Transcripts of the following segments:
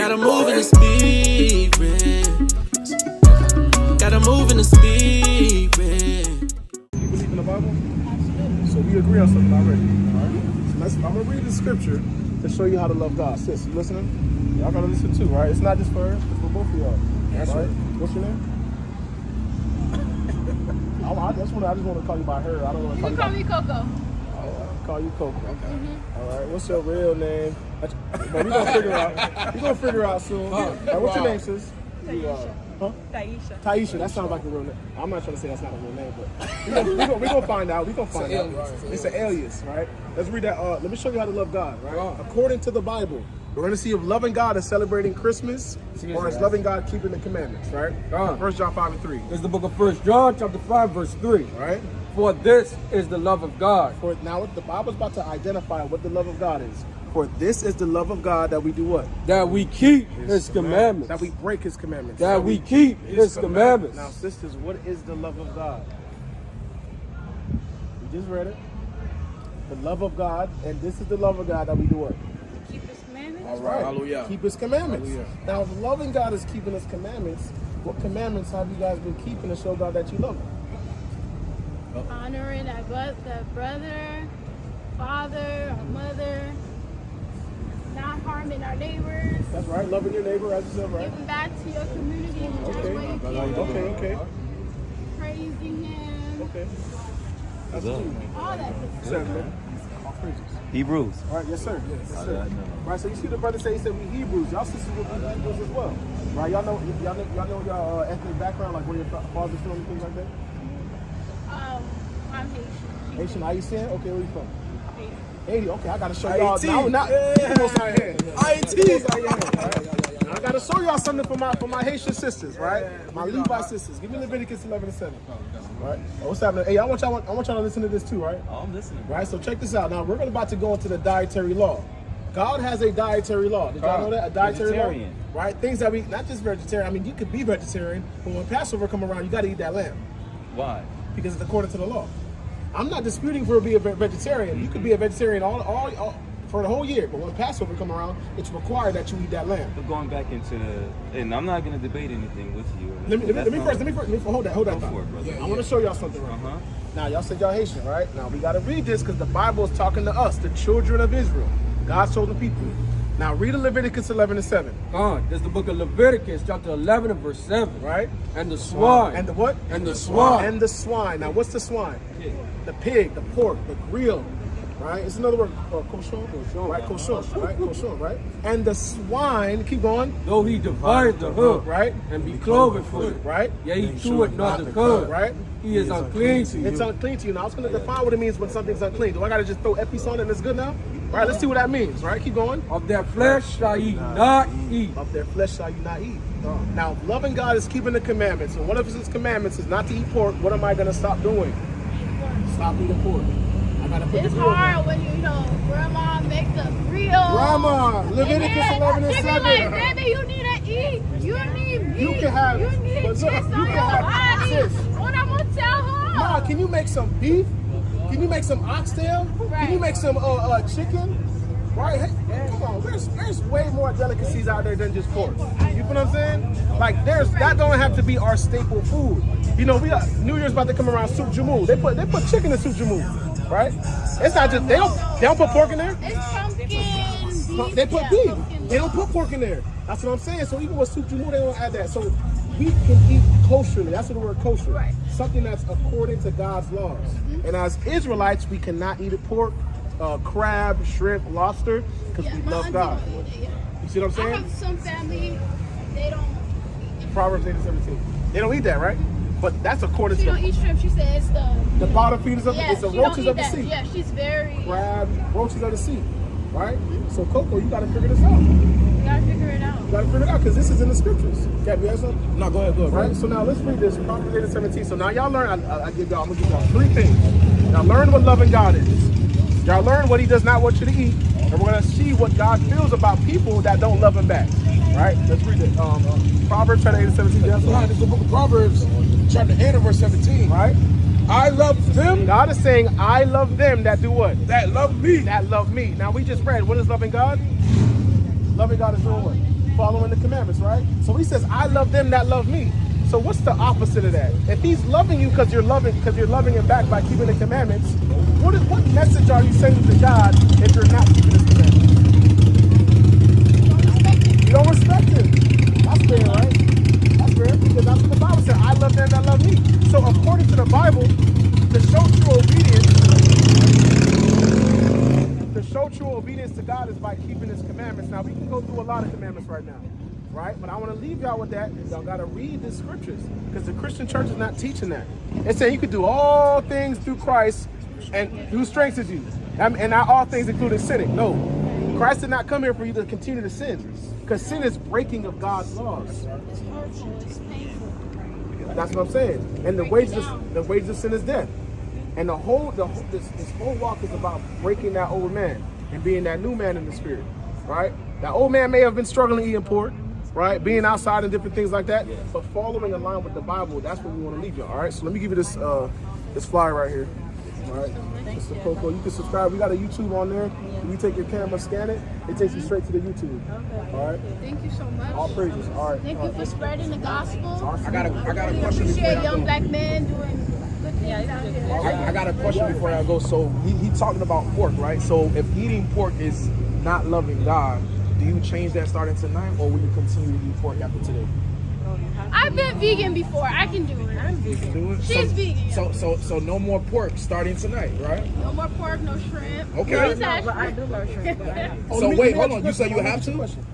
Gotta move in the spirit. Gotta move in the spirit. You believe in the Bible? Absolutely. So we agree on something already. Alright? So I'm gonna read the scripture to show you how to love God. Sis, you listening? Y'all gotta listen too, right? It's not just for her, it's for both of y'all. That's right. What's your name? I just want to call you by her. I don't want to call you. You can call me Coco. Call you Coco. Okay. All right. What's your real name? But we gonna figure it out. We gonna figure it out soon. What's your name, sis? Huh? Taisha. Taisha. That sounds like a real name. I'm not trying to say that's not a real name, but we gonna find out. We gonna find out. It's an alias, right? Let's read that. Let me show you how to love God, right? According to the Bible, we're gonna see if loving God is celebrating Christmas or is loving God keeping the commandments, right? 1 John 5:3. It's the book of 1 John, chapter 5, verse 3. Right? For this is the love of God. For now, the Bible's about to identify what the love of God is. For this is the love of God, that we do what? That we keep His commandments. That we break His commandments. That we keep His commandments. Now, sisters, what is the love of God? We just read it. The love of God, and this is the love of God, that we do what? Keep His commandments. All right. Hallelujah. Keep His commandments. Hallelujah. Now, if loving God is keeping His commandments, what commandments have you guys been keeping to show God that you love Him? Honoring our brother, father, our mother, not harming our neighbors. That's right. Loving your neighbor as yourself, right? Giving back to your community in just way you can. Okay. Praising Him. Okay. That's good. All that good stuff. Seven. All praises. Hebrews. All right, yes, sir. Yes, sir. Right, so you see the brother say, he said we Hebrews. Y'all sisters will be Hebrews as well. Right, y'all know your ethnic background, like where your father's from and things like that? I'm Haitian. Haitian, how you saying? Okay, where you from? Haiti. Haiti, okay, I gotta show y'all. Haiti. Now, IT. I gotta show y'all something for my Haitian sisters, right? My Levi sisters. Give me Leviticus 11:7. Right? What's happening? Hey, I want y'all to listen to this too, right? Oh, I'm listening. Right, so check this out. Now, we're about to go into the dietary law. God has a dietary law. Did y'all know that? A dietary Vegetarian. law? Right? Things that we, not just vegetarian, I mean, you could be vegetarian, but when Passover come around, you gotta eat that lamb. Why? Because it's according to the law. I'm not disputing for being a vegetarian. You could be a vegetarian all for the whole year, but when Passover come around, it's required that you eat that lamb. But going back into and I'm not going to debate anything with you. Let me first, hold that. Go for it, brother. I want to show y'all something right now. Now, y'all said y'all Haitian, right? Now, we got to read this because the Bible is talking to us, the children of Israel, God's chosen people. Now, read Leviticus 11:7. That's the book of Leviticus, chapter 11 and verse 7. Right? And the swine. And the what? And the swine. And the swine. Now, what's the swine? The pig, the pork, the grill. Right? It's another word, cochon. Right? Cochon. Right? Cochon. Right? And the swine, keep going. Though he divided the hoof, right? And be cloven for it, right? Yeah, he threw it not the cud, right? He is unclean to you. It's unclean to you. Now, I was going to define what it means when something's unclean. Do I got to just throw epis on it and it's good now? Right, let's see what that means, right? Keep going. Of their flesh shall ye not eat. Of their flesh shall you not eat. Now, loving God is keeping the commandments. And one of His commandments is not to eat pork. What am I going to stop doing? Stop eating pork. I got to put It's this hard when grandma makes the grill. Grandma, Leviticus 11:7. She be like, baby, you need to eat. You need meat. You can have, you need but look, this you on can your have, body. sis. What I'm going to tell her? Ma, can you make some beef? Can you make some oxtail? Can you make some chicken? Right? Hey, come on, there's way more delicacies out there than just pork. You feel what I'm saying? Like that don't have to be our staple food. You know, we got New Year's about to come around, soup jamoul. They put chicken in soup jamoul, right? It's not just they don't put pork in there. It's pumpkin beef. They put beef. They don't put pork in there. That's what I'm saying. So even with soup jamoul, they don't add that. So we can eat kosherly. That's what the word kosher. Right. Something that's according to God's laws. And as Israelites, we cannot eat pork, crab, shrimp, lobster, because we love God. You see what I'm saying? I have some family, they don't eat. Proverbs 8:17. They don't eat that, right? But that's according She to don't eat shrimp. She says the bottom feeders of yes, it's the she don't roaches eat of the that. sea. Yeah, she's very. Crab, roaches of the sea, right? So Coco, you got to figure this out. You gotta figure it out. You got to figure it out because this is in the scriptures. Gabby, you have something? No, go ahead. Right? So now let's read this, Proverbs 8:17. So now y'all learn, I'm gonna give y'all 3 things. Y'all learn what loving God is. Y'all learn what He does not want you to eat. And we're gonna see what God feels about people that don't love Him back. Right? Let's read it. Proverbs chapter 8:17. This is the book of Proverbs, chapter 8 and verse 17. Right? I love them. God is saying, I love them that do what? That love me. That love me. Now we just read, what is loving God? Loving God is doing what? Following the commandments, right? So he says, I love them that love me. So what's the opposite of that? If he's loving you because you're loving him back by keeping the commandments, what message are you sending to God if you're not keeping his commandments? You don't respect him. That's fair, right? That's fair, because that's what the Bible said. I love them that love me. So according to the Bible, to show true obedience to God is by keeping his commandments. Now we can go through a lot of commandments right now, right? But I want to leave y'all with that. Y'all got to read the scriptures, because the Christian church is not teaching that. It's saying you can do all things through Christ and who strengthens you. And not all things including sinning. No, Christ did not come here for you to continue to sin, because sin is breaking of God's laws. That's what I'm saying. And the wages of sin is death. And this whole walk is about breaking that old man and being that new man in the spirit, right? That old man may have been struggling eating pork, right? Being outside and different things like that, but following in line with the Bible, that's what we want to leave you. All right, so let me give you this this flyer right here. All right, it's the Coco. You can subscribe. We got a YouTube on there. When you take your camera, scan it, it takes you straight to the YouTube. Okay. All right. Thank you so much. All praises. All right. Thank you for spreading the gospel. I got a question before Appreciate y'all young go. black men doing good things out here. I got a question before I go. So he talking about pork, right? So if eating pork is not loving God, do you change that starting tonight, or will you continue to eat pork after today? I've been vegan before. I can do it. I'm vegan. She's vegan. So no more pork starting tonight, right? No more pork, no shrimp. Okay. Please have shrimp. So wait, hold on. You say you have to?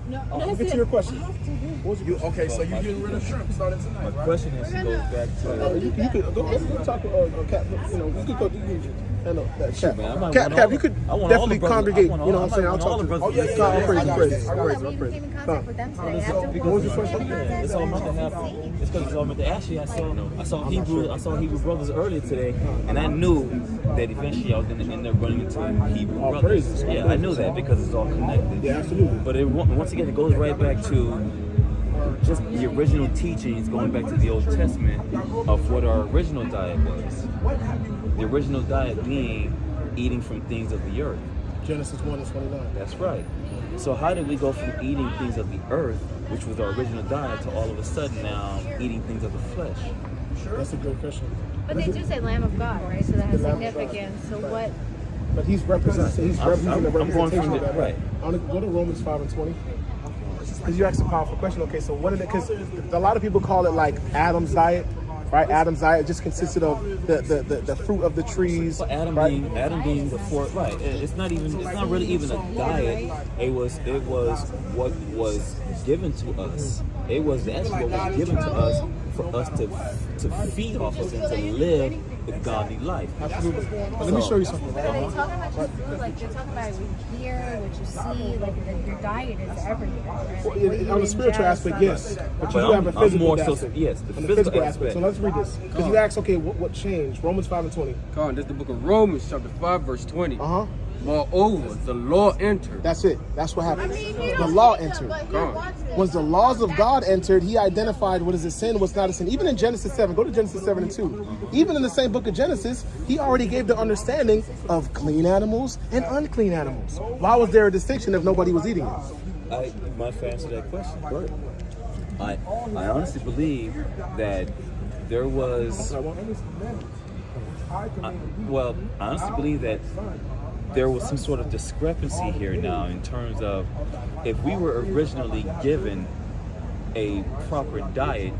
No, I'll that's get to it. your question. Okay, so you're getting rid of shrimp starting tonight, right? Question is, goes back to. You could go talk to Cap. You know, you could go. Cap. Man, I might Cap. want Cap. all You could the- I want all definitely the brothers- congregate. I want You know all- what I'm saying? I I'll want all talk the to brothers. you. Yeah, All yeah, praise. I got Praise. you. All praise. All praise. Came in Come. contact with them today. It's all because What was your question? it's all meant to have. It's because it's all meant to. Actually, I saw Hebrew brothers earlier today, and I knew that eventually I was going to end up running into Hebrew All brothers. praises. Yeah, I knew that because it's all connected. Yeah, absolutely. But once again, it goes right back to just the original teachings, going back to the Old Testament of what our original diet was. The original diet being eating from things of the earth. Genesis 1:29. That's right. So how did we go from eating things of the earth, which was our original diet, to all of a sudden now eating things of the flesh? That's a good question. But they do say Lamb of God, right? So that has The Lamb of God. significance. So what? But he's representing. He's representing the I'm going representation from of the that. right. I want to go to Romans 5:20. Because you asked a powerful question. Okay, so what is it? Because a lot of people call it like Adam's diet, right? Adam's diet just consisted of the fruit of the trees. Well, Adam right? being the fourth, right? It's not really even a diet. It was what was given to us. It was actually what was given to us for us to feed off of and to live the godly life. Absolutely. But let me show you something. But are they talking about your food? Like they're talking about what you hear, what you see. Like your diet is everything. Right? Like, what you On the spiritual ingest. aspect, yes. But you But do have a I'm physical more so- aspect. yes, the On physical aspect. So let's read this. Because you asked, okay, what changed? Romans 5:20. Come on, this is the book of Romans, chapter 5, verse 20. Uh-huh. Moreover, the law entered. That's it. That's what happened. He The don't law need them, entered. but he Come on. wants it. Once the laws of God entered, he identified what is a sin, what's not a sin. Even in Genesis 7, go to Genesis 7:2. Even in the same book of Genesis, he already gave the understanding of clean animals and unclean animals. Why was there a distinction if nobody was eating it? I might answer that question. I honestly believe that there was. I honestly believe that there was some sort of discrepancy here now in terms of if we were originally given a proper diet,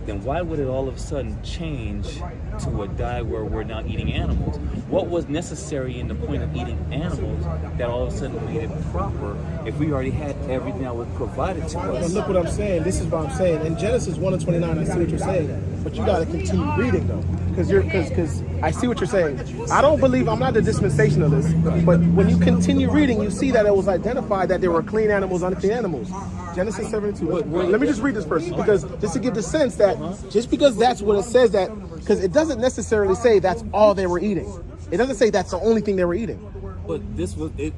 then why would it all of a sudden change to a diet where we're now eating animals? What was necessary in the point of eating animals that all of a sudden made it proper if we already had everything that was provided to But us? look what I'm saying. This is what I'm saying. In Genesis 1:29, I see what you're saying. But you got to continue reading, though. Because I see what you're saying. I don't believe, I'm not a dispensationalist, but when you continue reading, you see that it was identified that there were clean animals, unclean animals. Genesis 7:2. Let me just read this first, because just to give the sense that just because that's what it says, that because it doesn't necessarily say that's all they were eating. It doesn't say that's the only thing they were eating. But this was it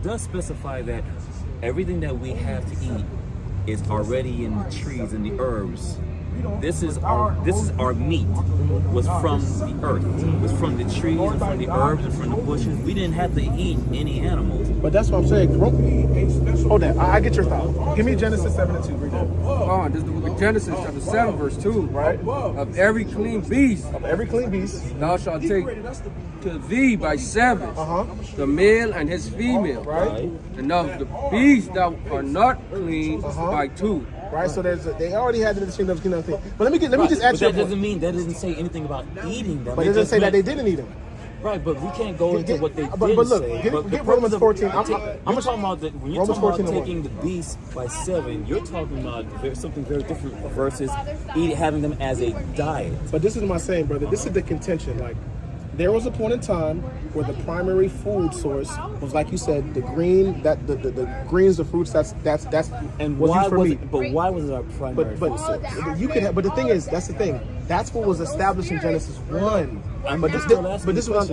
does specify that everything that we have to eat is already in the trees and the herbs this is our meat. Was from the earth. Was from the trees, and from the herbs, and from the bushes. We didn't have to eat any animals. But that's what I'm saying. Hold on, I get your thought. Give me Genesis 7:2. Read that. This is the book of Genesis, chapter 7, verse 2. Right. Of every clean beast Of every clean beast. thou shalt take to thee by sevens, the male and his female. Right. And of the beasts that are not clean by two. Right, so they already had the distinct thing. But let me just ask you. That doesn't say anything about eating them. But it doesn't say that they didn't eat them. Right, but we can't go into what they but did look, say. get Romans 14. I'm talking about when you're Romans talking 14 about taking the beast by 7. You're talking about something very different versus having them as a diet. But this is my saying, brother. This is the contention. Like, there was a point in time where the primary food source was, like you said, the green. That the greens, the fruits. That's And was why used for was meat. it? But why was it our primary food source? You could have. But the thing is, that's the thing. That's what was established in Genesis 1. But this was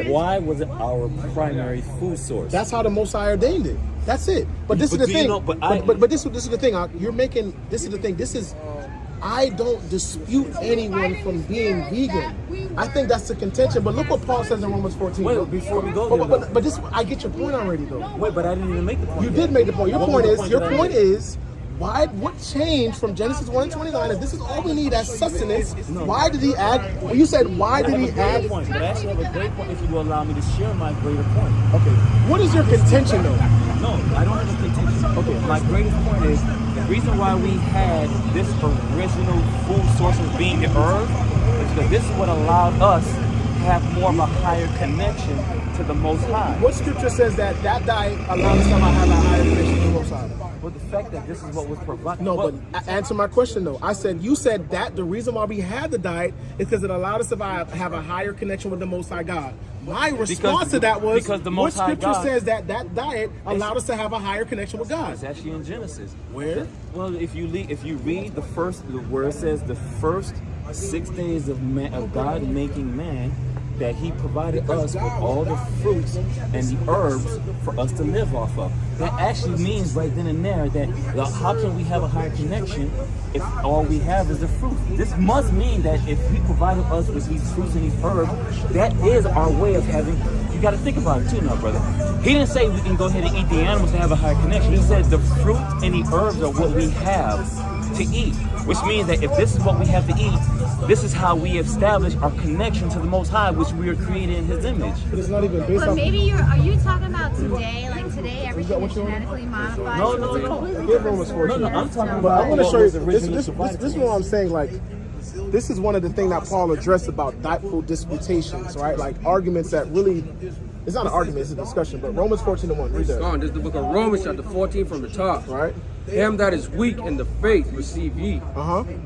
why was it our primary food source? That's how the Most High ordained it. That's it. But this is the thing. But this is the thing. You're making. This is the thing. This is. I don't dispute anyone from being vegan. I think that's the contention. But look what Paul says in Romans 14. Wait, before we go there, but this, I get your point already, though. Wait, but I didn't even make the point. You did make the point. Your point is, why? What changed from Genesis 1:29? If this is all we need as sustenance, why did he add? Well, you said why did he add? Point, but I actually have a great point. If you will allow me to share my greater point. Okay. What is your contention, though? No, I don't have a contention. Okay. My greatest point is the reason why we had this original food sources being the herb is because this is what allowed us to have more of a higher connection to the Most High. What scripture says that diet allowed us to have a higher connection to the Most High? Well, the fact that this is what was provided. No, but answer my question though. You said that the reason why we had the diet is because it allowed us to have a higher connection with the Most High God. My response to that was, because the Most what scripture High God, says that diet allowed us to have a higher connection with God? It's actually in Genesis. Where? Well, if you read where it says the first 6 days of God making man, that he provided us with all the fruits and the herbs for us to live off of. That actually means right then and there that how can we have a higher connection if all we have is the fruit? This must mean that if he provided us with these fruits and these herbs, that is our way of having. You got to think about it too now, brother. He didn't say we can go ahead and eat the animals to have a higher connection. He said the fruit and the herbs are what we have to eat, which means that if this is what we have to eat, this is how we establish our connection to the Most High, which we are created in His image. But it's not even based But on. maybe are you talking about today? Like today, everything is genetically modified. No. Give Romans 14. No, I'm talking But about I want to show you. what was This originally is provided. what I'm saying. Like, this is one of the things that Paul addressed about doubtful disputations, right? Like arguments that really. It's not an argument, it's a discussion, but Romans 14:1, read that. This is the book of Romans, chapter 14 from the top. Right? Him that is weak in the faith receive ye,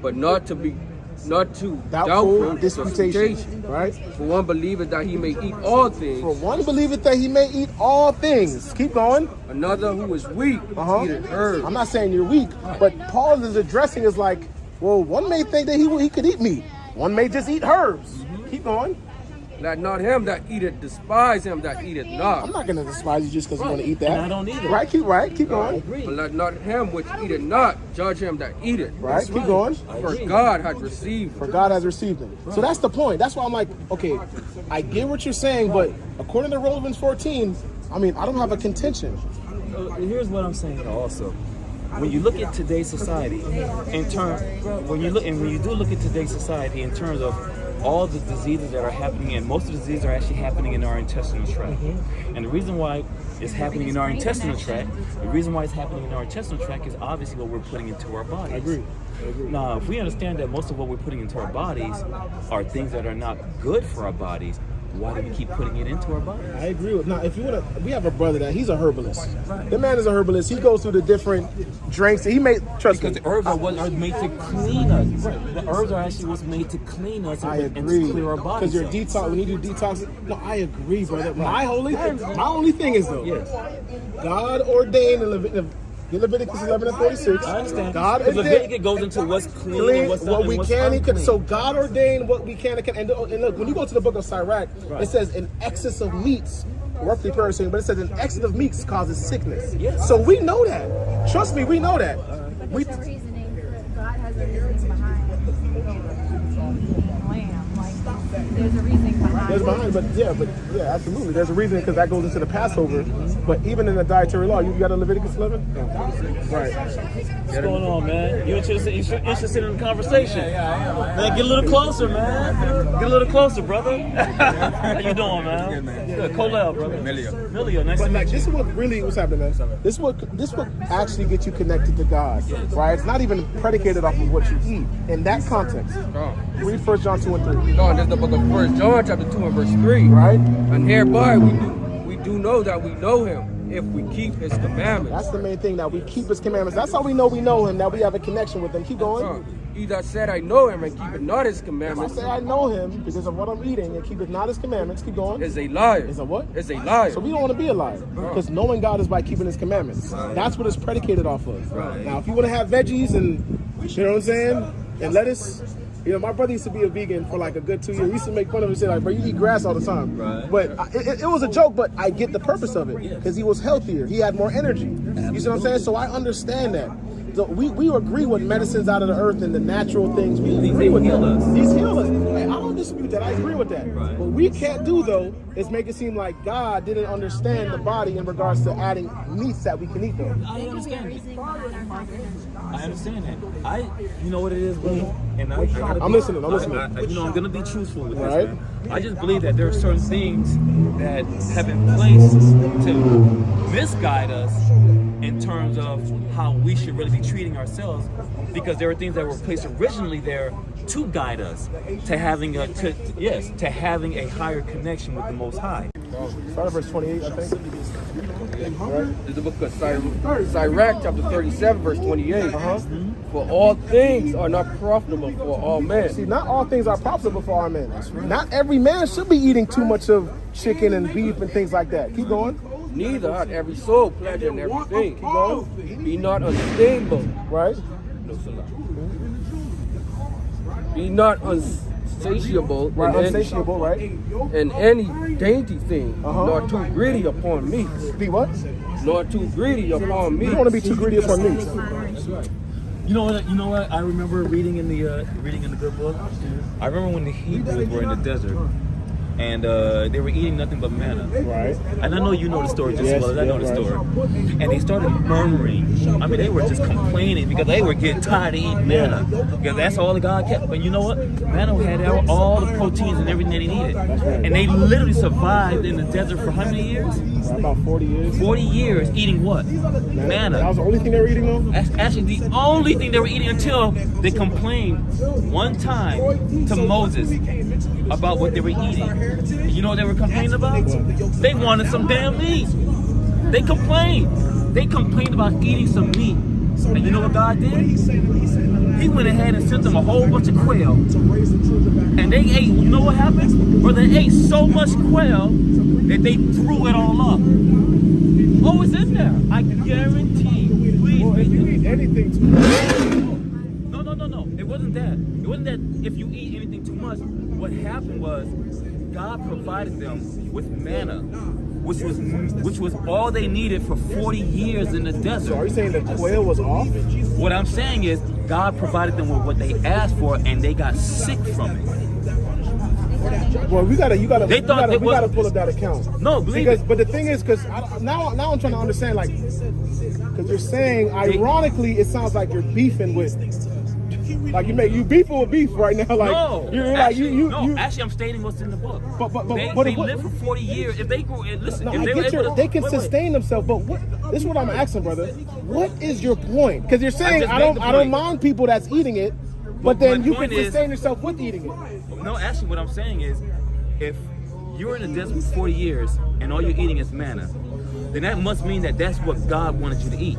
but not to doubtful disputation, right? For one believeth that he may eat all things. For one believeth that he may eat all things. Keep going. Another who is weak eateth herbs. I'm not saying you're weak, but Paul is addressing is like, well, one may think that he could eat meat. One may just eat herbs. Keep going. Let not him that eateth despise him that eateth not. I'm not going to despise you just because you want to eat that. And I don't either. Right, keep going. But let not him which eateth not judge him that eateth. Right, keep going. For God hath received. For God has received them. So that's the point. That's why I'm like, okay, I get what you're saying, but according to Romans 14, I mean, I don't have a contention. Here's what I'm saying also. When you look at today's society, when you do look at today's society in terms of all the diseases that are happening, and most of the diseases are actually happening in our intestinal tract. And the reason why it's happening in our intestinal tract, is obviously what we're putting into our bodies. I agree. Now, if we understand that most of what we're putting into our bodies are things that are not good for our bodies, why do we keep putting it into our bodies? I agree with. Now, if you want to, we have a brother that he's a herbalist. The man is a herbalist. He goes through the different drinks. He made. Trust me. Because the herbs are what are made to clean us. The herbs are actually what's made to clean us and to clear our bodies. Because your detox, when you do detox, no, I agree, brother. My only thing is though, God ordained in Leviticus 11:46. I understand. God ordained. Leviticus goes into what's clean and what's not, what we what's can. unclean. So God ordained what we can and can. And look, when you go to the book of Sirach, it says an excess of meats, roughly paraphrasing, but it says an excess of meats causes sickness. Yes. So we know that. Trust me, we know that. God has a reasoning behind lamb. Like, there's a reasoning behind There's behind, but yeah, absolutely. There's a reason because that goes into the Passover. But even in the dietary law, you got a Leviticus 11? Right. What's going on, man? You interested in the conversation? Man, get a little closer, man. Get a little closer, brother. How you doing, man? Good. Colel, brother. Milio, nice to meet you. This is what really, what's happening, man? This what actually gets you connected to God, right? It's not even predicated off of what you eat. In that context, read 1 John 2 and 3. No, this is the book of 1 John chapter 2 and verse 3. Right? And hereby we do know that we know him if we keep his commandments. That's the main thing, that we keep his commandments. That's how we know him, that we have a connection with him. Keep going. He that said I know him and keepeth not his If I commandments say I know him because of what I'm eating and keepeth not his commandments, keep going. is a liar. Is a what? Is a liar. So we don't want to be a liar, because knowing God is by keeping his commandments. That's what it's predicated off of. Now, if you want to have veggies and, you know what I'm saying, and lettuce, you know, my brother used to be a vegan for like a good 2 years. We used to make fun of him and say like, bro, you eat grass all the time. But it was a joke, but I get the purpose of it, because he was healthier. He had more energy. You see what I'm saying? So I understand that. So we agree with medicines out of the earth and the natural things. We agree with that. He's healed us. Hey, I don't dispute that. I agree with that. What we can't do, though, is make it seem like God didn't understand the body in regards to adding meats that we can eat, though. I understand that. I understand that. You know what it is, brother? And I'm listening. I'm gonna be truthful with this, man. I just believe that there are certain things that have been placed to misguide us in terms of how we should really be treating ourselves, because there are things that were placed originally there to guide us to having a higher connection with the Most High. Start at verse 28, I think. This is the book of Sirach chapter 37 verse 28. For all things are not profitable for all men. See, not all things are profitable for our men. Not every man should be eating too much of chicken and beef and things like that. Keep going. Neither hath every soul pleasure in everything. Keep going. Be not unstable. Right? Be not unsatiable. Unsatiable, right? In any dainty thing, nor too greedy upon meat. Be what? Nor too greedy upon meat. You don't want to be too greedy upon meat. You know what? I remember reading in the good book. I remember when the Hebrews were in the desert, and they were eating nothing but manna. Right. And I know you know the story just as well as I know the story. And they started murmuring. I mean, they were just complaining because they were getting tired of eating manna. Because that's all God kept. But you know what? Manna had all the proteins and everything they needed. And they literally survived in the desert for how many years? About 40 years. 40 years eating what? Manna. That was the only thing they were eating, though? That's actually the only thing they were eating until they complained one time to Moses about what they were eating. You know what they were complaining about? They wanted some damn meat. They complained. They complained about eating some meat. And you know what God did? He went ahead and sent them a whole bunch of quail. And they ate, you know what happened? Or they ate so much quail that they threw it all up. Oh, it's in there. I guarantee. Please, eat anything too much. No. It wasn't that. It wasn't that if you eat anything too much. What happened was God provided them with manna, which was all they needed for 40 years in the desert. So are you saying the quail was off? What I'm saying is God provided them with what they asked for, and they got sick from it. Well, we gotta pull up that account. No, believe it. But the thing is, because now I'm trying to understand, like, because you're saying, ironically, it sounds like you're beefing with. Like you beefing with beef right now. Like no, you're actually, like actually, I'm stating what's in the book. But they lived for 40 years. If they grew, listen, if I they were get able to, they can sustain themselves. But this is what I'm asking, brother. What is your point? Because you're saying I don't mind people that's eating it, but then you can sustain yourself with eating it. No, actually, what I'm saying is, if you're in the desert for 40 years and all you're eating is manna, then that must mean that that's what God wanted you to eat.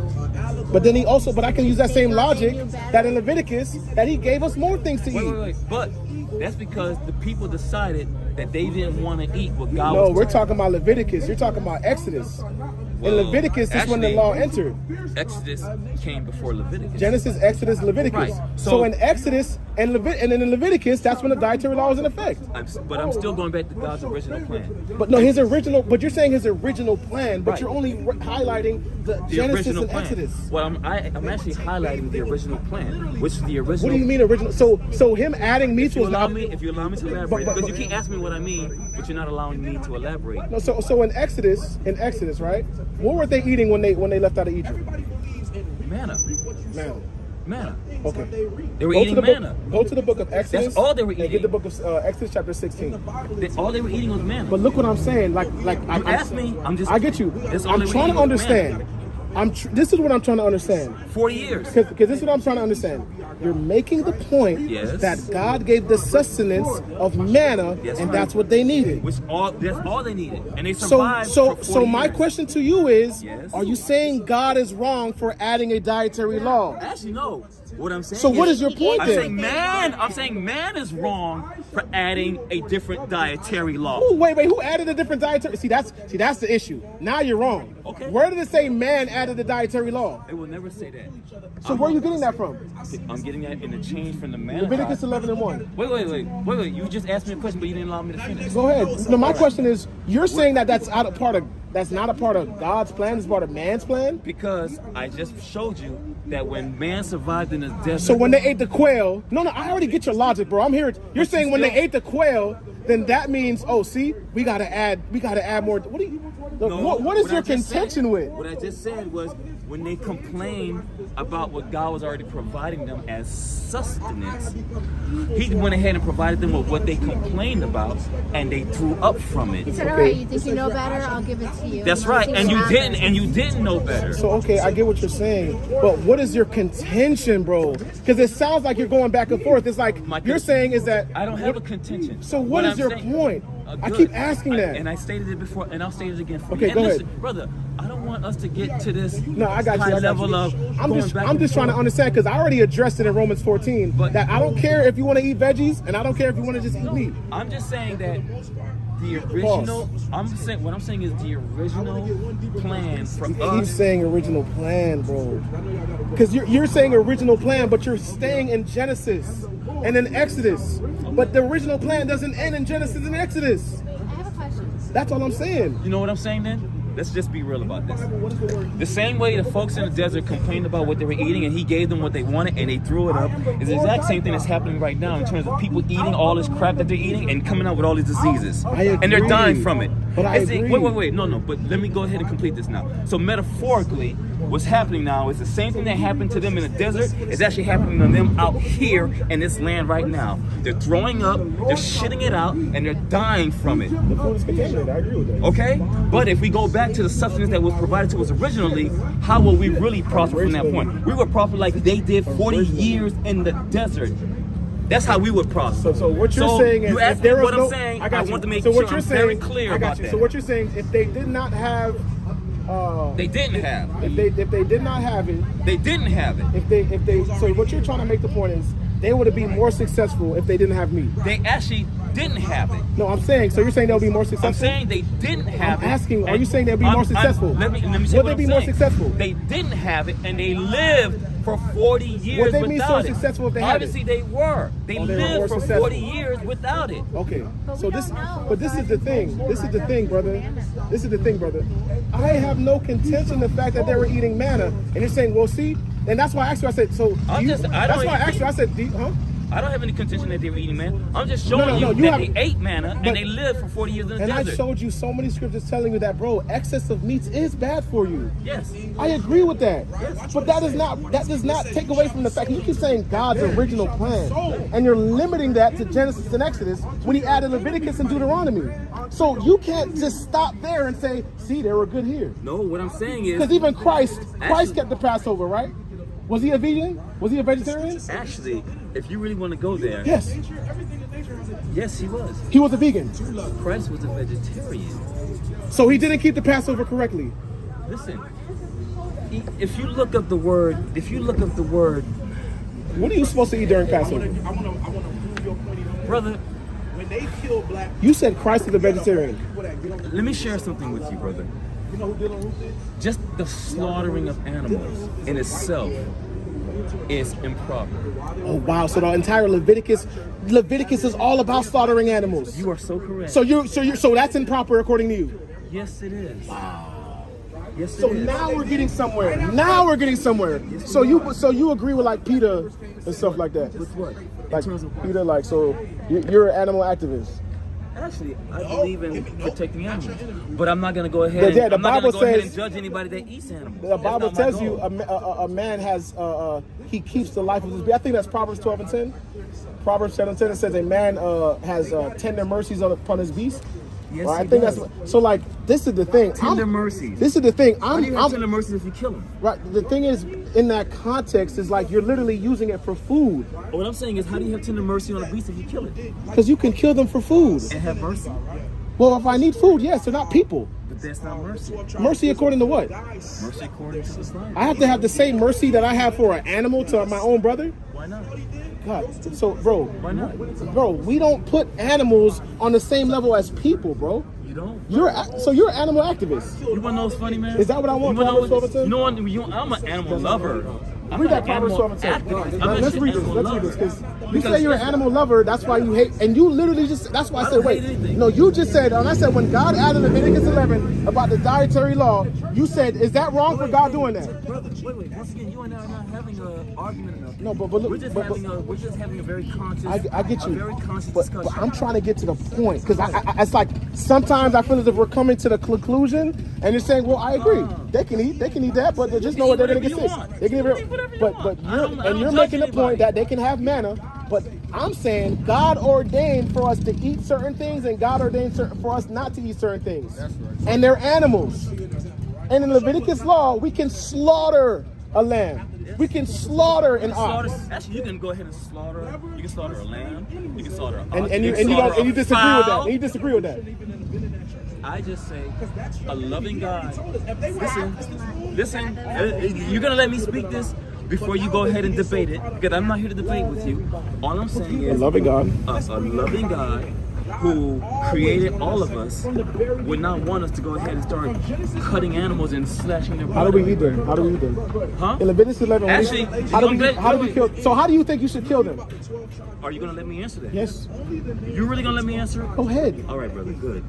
But then but I can use that same logic that in Leviticus, that he gave us more things to eat. Wait. But that's because the people decided that they didn't want to eat what God was. No, we're talking about Leviticus. You're talking about Exodus. In Leviticus, this is when the law entered. Exodus came before Leviticus. Genesis, Exodus, Leviticus. Right. So in Exodus and then in Leviticus, that's when the dietary law was in effect. But I'm still going back to God's original plan. But no, but you're saying his original plan, but you're only highlighting the Genesis original and plan. Exodus. Well, I'm actually highlighting the original plan, which is the original. What do you mean original? So him adding meat was not. If you allow me to elaborate, because you keep asking me what I mean, but you're not allowing me to elaborate. No, so in Exodus, right? What were they eating when they left out of Egypt? Manna. Okay. They were Go eating to the manna. Go to the book of Exodus. That's all they were eating. And get the book of Exodus chapter 16. All they were eating was manna. But look what I'm saying. Like ask me. I get you. I'm trying to understand. This is what I'm trying to understand. 40 years. Because this is what I'm trying to understand. You're making the point that God gave the sustenance of manna, and that's what they needed. That's all they needed, and they survived. So my question to you is: are you saying God is wrong for adding a dietary law? Actually, no. What I'm saying. So what is your point then? I'm saying man is wrong for adding a different dietary law. Ooh, wait, who added a different dietary? See, that's the issue. Now you're wrong. Okay. Where did it say man added the dietary law? It will never say that. So where are you getting that from? I'm getting that in the change from the man. Leviticus 11:1. Wait. You just asked me a question, but you didn't allow me to finish. Go ahead. No, my question is: you're saying that's not a part of God's plan. It's part of man's plan. Because I just showed you that when man survived in the desert. So when they ate the quail, no, I already get your logic, bro. I'm here. You're saying when they ate the quail, then that means, we gotta add more. What is your contention with? What I just said was when they complained about what God was already providing them as sustenance, he went ahead and provided them with what they complained about, and they threw up from it. He said, all right, you think you know better? I'll give it to you. That's right, and you didn't know better. So okay, I get what you're saying, but what is your contention, bro? Because it sounds like you're going back and forth. It's like you're saying is that I don't have a contention. So what is your point? I keep asking that. And I stated it before, and I'll state it again. Okay, go ahead. Brother, I don't want us to get to this I got you. level of I'm just trying to understand, because I already addressed it in Romans 14, that I don't care if you want to eat veggies, and I don't care if you want to just eat meat. I'm just saying that the original, what I'm saying is the original plan for us. He's saying original plan, bro. Because you're saying original plan, but you're staying in Genesis and in Exodus. But the original plan doesn't end in Genesis and Exodus. I have a question. That's all I'm saying. You know what I'm saying then? Let's just be real about this. The same way the folks in the desert complained about what they were eating and he gave them what they wanted and they threw it up is the exact same thing that's happening right now in terms of people eating all this crap that they're eating and coming out with all these diseases. And they're dying from it. But I agree. Wait. No. But let me go ahead and complete this now. So metaphorically, what's happening now is the same thing that happened to them in the desert is actually happening to them out here in this land right now. They're throwing up, they're shitting it out, and they're dying from it. The food is contaminated. I agree with that. Okay? But if we go back to the substance that was provided to us originally, how will we really prosper from that point? We would prosper like they did 40 years in the desert. That's how we would prosper. So what you're saying is, you asked me what I'm saying. I want to make sure I'm very clear about that. So what you're saying, if they did not have, they didn't have. If they did not have it, they didn't have it. If they, so what you're trying to make the point is, they would have been more successful if they didn't have meat. They actually didn't have it. No, I'm saying. So you're saying they'll be more successful? I'm saying they didn't have it. I'm asking. Are you saying they'll be more successful? Let me say would what they be I'm more saying. successful? They didn't have it, and they lived for 40 years Would they be so without it. successful if they had it? Obviously, they were. They lived for successful. 40 years without it. Okay. So this is the thing. This is the thing, brother. This is the thing, brother. I have no contention the fact that they were eating manna, and you're saying, well, see, and that's why I asked you. I said, so. That's why I asked you. I said, huh? I don't have any contention that they were eating manna. I'm just showing you that they ate manna and they lived for 40 years in the desert. And I showed you so many scriptures telling you that, bro, excess of meats is bad for you. Yes. I agree with that. But that does not take away from the fact you keep saying God's original plan. And you're limiting that to Genesis and Exodus when he added Leviticus and Deuteronomy. So you can't just stop there and say, see, they were good here. No, what I'm saying is... Because even Christ kept the Passover, right? Was he a vegan? Was he a vegetarian? Actually, if you really want to go there... Yes. Yes, he was. He was a vegan. Christ was a vegetarian. So he didn't keep the Passover correctly. Listen, if you look up the word... What are you supposed to eat during Passover? Brother... When they kill black... You said Christ is a vegetarian. Let me share something with you, brother. just the slaughtering of animals in itself is improper. Oh wow! So the entire Leviticus is all about slaughtering animals. You are so correct. So that's improper according to you. Yes, it is. Yes, So it is. now we're getting somewhere. Now we're getting somewhere. So you agree with like Peter and stuff like that? With what? Like In terms of Peter, like so you're an animal activist. Actually, I believe in protecting animals, but I'm not going to go ahead. I'm not going to go ahead and judge anybody that eats animals. The Bible tells you a man has he keeps the life of his beast. I think that's Proverbs 12:10. Proverbs 7:10 says a man has tender mercies upon his beast. Yes, right? I think that's so. Like this is the thing. Tender mercies. This is the thing. How do you have tender mercies if you kill them? Right. The thing is, in that context, is like you're literally using it for food. What I'm saying is, how do you have tender mercy on a beast if you kill it? Because you can kill them for food. And have mercy. Well, if I need food, yes, they're not people. But that's not mercy. Mercy according to what? Mercy according to Islam. I have to have the same mercy that I have for an animal to my own brother? Why not? God, so bro, Why not? Bro, we don't put animals on the same level as people, bro. You don't. You're an animal activist. You want to know what's funny, man? Is that what I want? You wanna know Proverbs what, I'm an animal lover. I'm Read not that an Proverbs animal 12:10. activist. Let's read this. Let's read this because you say you're an animal lover. That's why you hate, and you literally just. That's why I said, wait. No, you just said. And I said when God added Leviticus 11 about the dietary law, you said, is that wrong for God doing that? Brother, wait. Once again, you and I are not having an argument enough. No, but look, we're just having a very conscious. I get you. A very conscious but discussion. I'm trying to get to the point because it's like sometimes I feel as if we're coming to the conclusion and you're saying, well, I agree. They can eat that, but they just know what they're going to get sick. They can eat but you're making the point that they can have manna. But I'm saying God ordained for us to eat certain things, and God ordained for us not to eat certain things. That's right. And they're animals. And in Leviticus law, we can slaughter a lamb. We can slaughter an ox. Actually, you can go ahead and slaughter. You can slaughter a lamb. You can slaughter an ox. And you disagree with that. And you disagree with that. I just say a loving God. Listen. You're gonna let me speak this before you go ahead and debate it, because I'm not here to debate with you. All I'm saying is a loving God. A loving God who created all of us would not want us to go ahead and start cutting animals and slashing their bodies. How do we eat them? Huh? In Leviticus 11, actually, how do we kill? So how do you think you should kill them? Are you gonna let me answer that? Yes. You really gonna let me answer it? Go ahead. All right, brother. Good.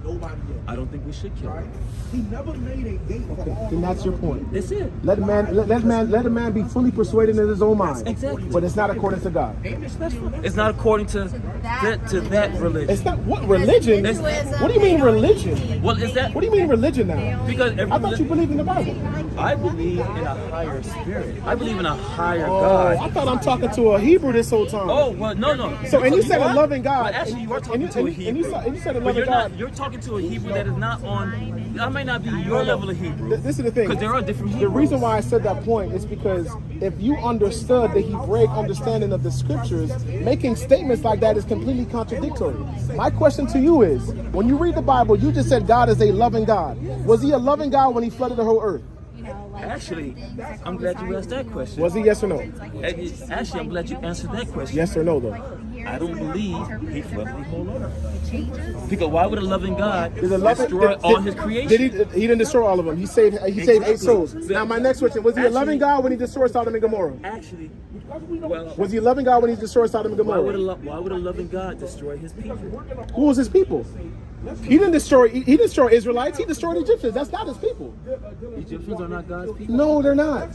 I don't think we should kill them. Okay, then that's your point. That's it. Let a man be fully persuaded in his own mind. Exactly. But it's not according to God. It's not according to that religion. It's not what religion? What do you mean religion? Well, is that? What do you mean religion now? Because I thought you believed in the Bible. I believe in a higher spirit. I believe in a higher Oh, God. I thought I'm talking to a Hebrew this whole time. Oh, well, no. So, and you said a loving God. Well, actually, you are talking to a Hebrew. And you said a But loving God. you're talking to a Hebrew that is not on. I may not be your level of Hebrew. This is the thing. Because there are different Hebrews. The reason why I said that point is because if you understood the Hebraic understanding of the scriptures, making statements like that is completely contradictory. My question to you is, when you read the Bible, you just said God is a loving God. Was he a loving God when he flooded the whole earth? Actually, I'm glad you asked that question. Was he yes or no? Actually, I'm glad you answered that question. Yes or no, though? I don't believe he flooded the whole earth. Because why would a loving God destroy all his creation? He didn't destroy all of them. He saved 8 souls. Now, my next question, was he a loving God when he destroyed Sodom and Gomorrah? Actually, well, was he a loving God when he destroyed Sodom and Gomorrah? Why would a loving God destroy his people? Who was his people? He didn't destroy Israelites. He destroyed Egyptians. That's not his people. Egyptians are not God's people? No, they're not.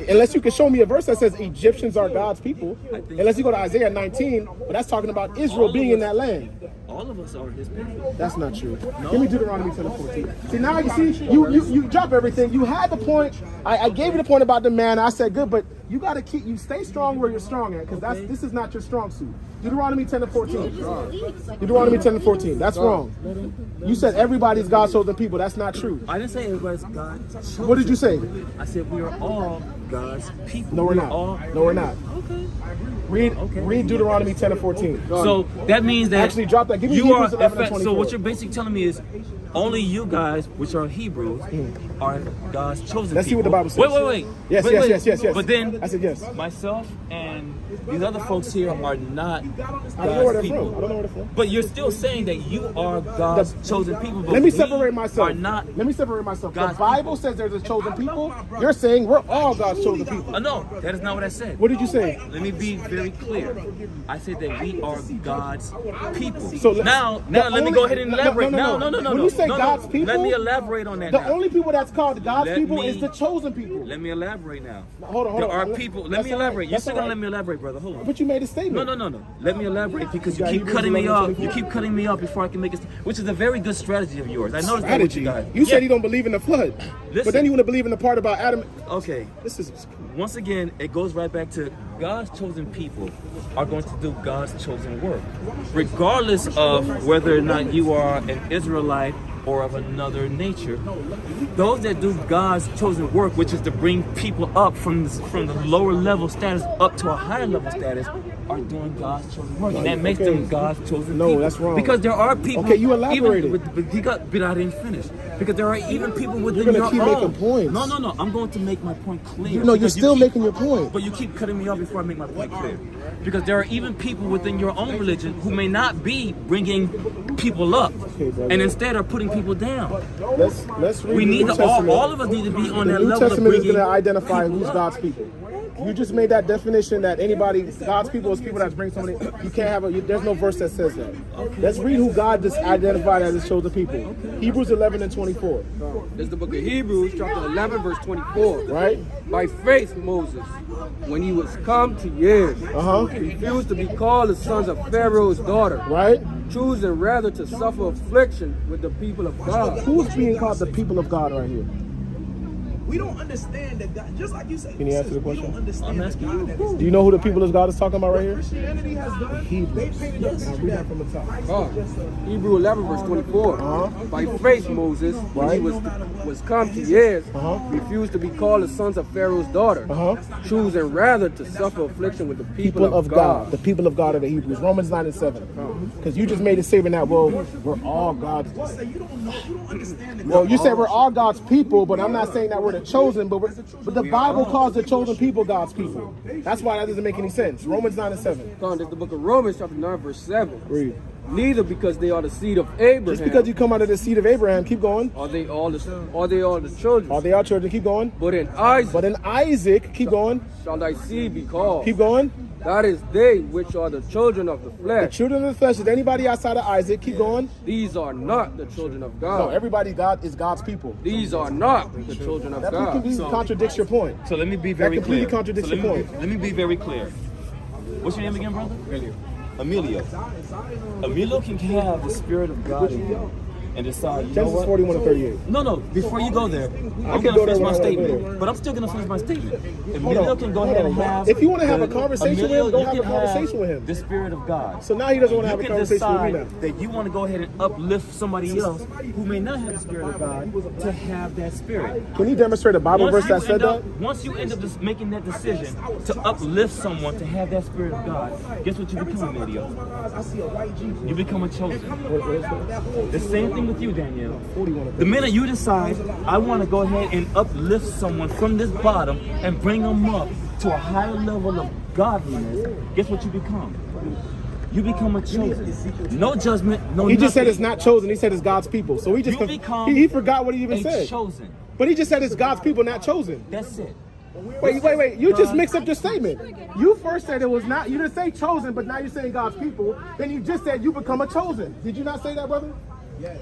Unless you can show me a verse that says Egyptians are God's people. Unless you go to Isaiah 19, but that's talking about Israel being in that land. All of us are his people. That's not true. No. Give me Deuteronomy 10:14. See, now you drop everything. You had the point. I gave you the point about the man. I said good, but you got to you stay strong where you're strong at, because this is not your strong suit. Deuteronomy 10:14. Deuteronomy 10:14. That's wrong. You said everybody's God's chosen people. That's not true. I didn't say everybody's God's chosen. What did you say? I said we are all God's people. No, we're not. No, we're not. Okay. Read Deuteronomy 10:14. So that means that actually drop that. Give me you Hebrews are. 11:24. So what you're basically telling me is, only you guys, which are Hebrews, are God's chosen Let's see people. what the Bible says. Wait. Yes, Wait, yes, yes. But then I said yes. myself and these other folks here are not I don't know where God's they're people. from. I don't know where they're from. But you're still saying that you are God's chosen people. But Let me we separate myself. Are not Let me separate myself. The God's Bible says there's a chosen people. You're saying we're all God's chosen people. No, that is not what I said. What did you say? Let me be very clear. I said that we are God's people. So now let me go ahead and elaborate. No. When you say God's people, let me elaborate on that. The now. only people that's called God's Let people me- is the chosen people. Let me elaborate now. Hold on. There are people. Let That's me all right. elaborate. You're That's still all gonna right. let me elaborate, brother. Hold on. But you made a statement. No. Let me elaborate because you got keep Hebrews cutting me 11, off. 24. You keep cutting me off before I can make it, which is a very good strategy of yours. I noticed that with Strategy. you guys. You said you don't believe in the flood, but Listen. then you want to believe in the part about Adam. Okay. This is Once again, it goes right back to God's chosen people are going to do God's chosen work, regardless of whether or not you are an Israelite or of another nature. Those that do God's chosen work, which is to bring people up from the lower level status up to a higher level status, are doing God's chosen work. And that makes them God's chosen people. No, that's wrong. Because there are people. Okay, you elaborated. But I didn't finish. Because there are even people within You're your gonna keep own. making points. No. I'm going to make my point clear. No, you're Because you still keep- making your point. But you keep cutting me off before I make my point clear. Because there are even people within your own religion who may not be bringing people up, brother. and instead are putting people down. Let's read We the need New to all Testament. of us need to be on The that New level of Testament is bringing going to identify people who's up. God's people. You just made that definition that anybody, God's people is people that bring somebody. You can't have there's no verse that says that. Let's read who God just identified as his chosen people. Hebrews 11 and 24. This is the book of Hebrews, chapter 11, verse 24. Right? By faith, Moses, when he was come to years, Uh-huh. refused to be called the sons of Pharaoh's daughter, Right? choosing rather to suffer affliction with the people of God. Who's being called the people of God right here? We don't understand that God, just like you said. Can you answer the We question? don't understand I'm that asking God you. that is- Do you know who the people of God is talking about right here? Christianity has done. Hebrews. They painted a picture Read that that from the top. God. Hebrew 11, verse 24. Uh-huh. By faith, Moses, when he was come to years, Uh-huh. refused to be called the sons of Pharaoh's daughter, Uh-huh. choosing rather to suffer affliction with the people People of God. The people of God are the Hebrews. Romans 9 and 7. Because you just made a statement that, well, we're all God's. you don't know, you don't understand that. Well, you said we're all God's people, but I'm not saying that we're the chosen, but the Bible calls the chosen people God's people. That's why that doesn't make any sense. Romans 9 and 7. God, this is the book of Romans, chapter 9, verse 7. Read. Neither because they are the seed of Abraham. Just because you come out of the seed of Abraham, keep going. Are they all the children? Are they our children? Keep going. But in Isaac But in Isaac, keep going. shall thy seed be called. Keep going. That is they which are the children of the The flesh. children of the flesh is anybody outside of Isaac. Keep going. These are not the children of No, God. everybody God is God's people. These are not the children of That God. completely contradicts your point. So let me be very completely clear. contradicts So your point. let me be very clear. What's your name again, brother? Emilio. Emilio can have the Spirit of God in him and decide, you know Genesis what? 41 and 38. No, before you go there, I'm can going go to there finish my when I go statement. there. But I'm still going to finish my statement. Hold Emilio on, can go hold ahead on. and have. If you want to have a conversation with him, go have you a can conversation with him. The Spirit of God. So now he doesn't want to have a You can conversation with decide me now. that you want to go ahead and uplift somebody else who may not have the Spirit of God to have that Spirit. Can you demonstrate a Bible verse that said that? Once you end up just making that decision to uplift someone to have that Spirit of God, guess what you become, Emilio? You become a chosen. The same thing with you, Danielle. The minute you decide, I want to go ahead and uplift someone from this bottom and bring them up to a higher level of godliness, guess what you become? You become a chosen. No judgment, no He just said nothing. it's not chosen. He said it's God's people. So he just You become he forgot what he even a said. chosen. But he just said it's God's people, not chosen. That's it. Wait. You just mixed up your statement. You first said it was not. You didn't say chosen, but now you're saying God's people. Then you just said you become a chosen. Did you not say that, brother? Yes.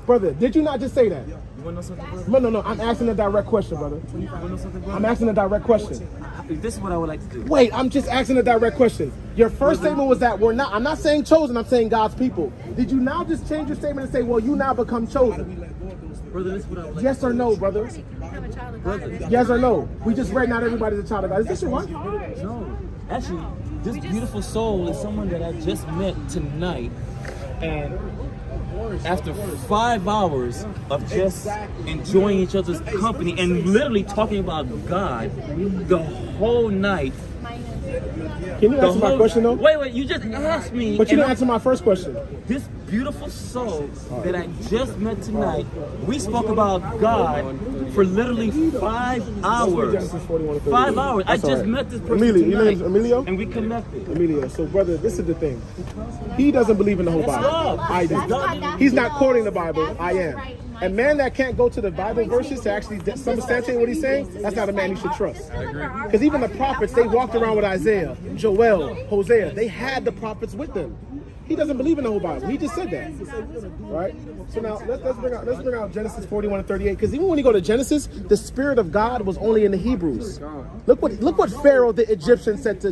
Brother, did you not just say that? You want to know something, brother? No. I'm asking a direct question, brother. You want to know something, brother? I'm asking a direct question. This is what I would like to do. Wait, I'm just asking a direct question. Your first statement was that we're not. I'm not saying chosen. I'm saying God's people. Did you now just change your statement and say, well, you now become chosen? Brother, this is what I would like Yes or no, brother? Become a child of God. Yes or no? We just read not everybody's a child of God. Is this your wife? No, actually, this beautiful soul is someone that I just met tonight, and after 5 hours of just enjoying each other's company and literally talking about God the whole night. Can you answer my question though? Wait, you just asked me. But you and didn't answer my first question. This beautiful soul that I just met tonight. We spoke about God for literally 5 hours. Genesis 41 to 5 hours. I That's all just right. met this person Emilio, your tonight, name's Emilio? and we connected. Emilio, so brother, this is the thing. He doesn't believe in the whole That's Bible. love. I do. That's He's not quoting the Bible. I am. A man that can't go to the Bible verses to actually substantiate what he's saying, that's not a man you should trust. Because even the prophets, they walked around with Isaiah, Joel, Hosea. They had the prophets with them. He doesn't believe in the whole Bible. He just said that, right? So now let's bring out Genesis 41 and 38. Because even when you go to Genesis, the Spirit of God was only in the Hebrews. Look what Pharaoh the Egyptian said to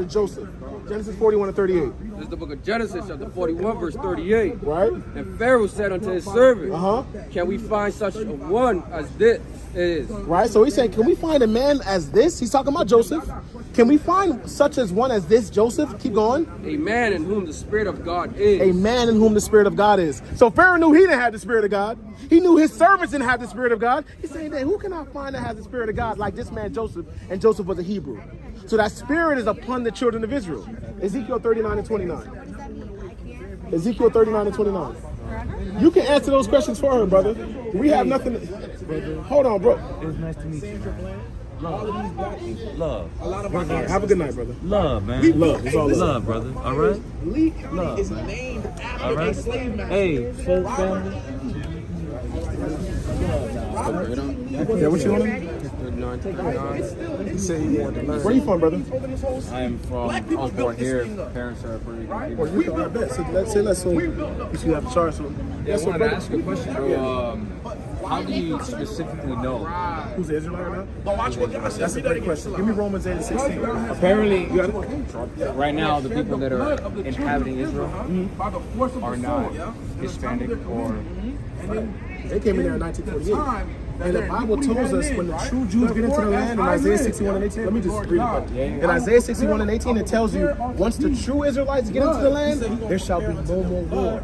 Joseph. Genesis 41 and 38. This is the book of Genesis, chapter 41, verse 38. Right? And Pharaoh said unto his servant, Uh-huh. can we find such a one as this is? Right? So he's saying, can we find a man as this? He's talking about Joseph. Can we find such as one as this, Joseph? Keep going. A man in whom the Spirit of God is. A man in whom the Spirit of God is. So Pharaoh knew he didn't have the Spirit of God. He knew his servants didn't have the Spirit of God. He's saying that who can I find that has the Spirit of God like this man Joseph? And Joseph was a Hebrew. So that Spirit is upon the children of Israel. Ezekiel 39 and 29. Ezekiel 39 and 29. You can answer those questions for her, brother. We have nothing. Hold on, bro. It was nice to meet you. Love. Have a good night, brother. Love, man. Love. It's all love. Love, brother. All right? Lee County Love, is man. named after All right? a slave master. Hey, folk family. Yeah, what you want? He said he wanted to learn. Where you from, brother? I am from, I was born here. Parents are Puerto Rican. Puerto Rico, I bet. So let's so you have a charge. So Yeah, I wanted to ask you a question, bro. How do you specifically know? Who's the Israelite right now? But watch what God says. That's a great question. Give me Romans 8 and 16. Apparently, right now, the people that are inhabiting Israel are not Hispanic or... They came in there in 1948. And the Bible tells us when the true Jews get into the land in Isaiah 61 and 18, let me just read it. In Isaiah 61 and 18, it tells you, once the true Israelites get into the land, there shall be no more war.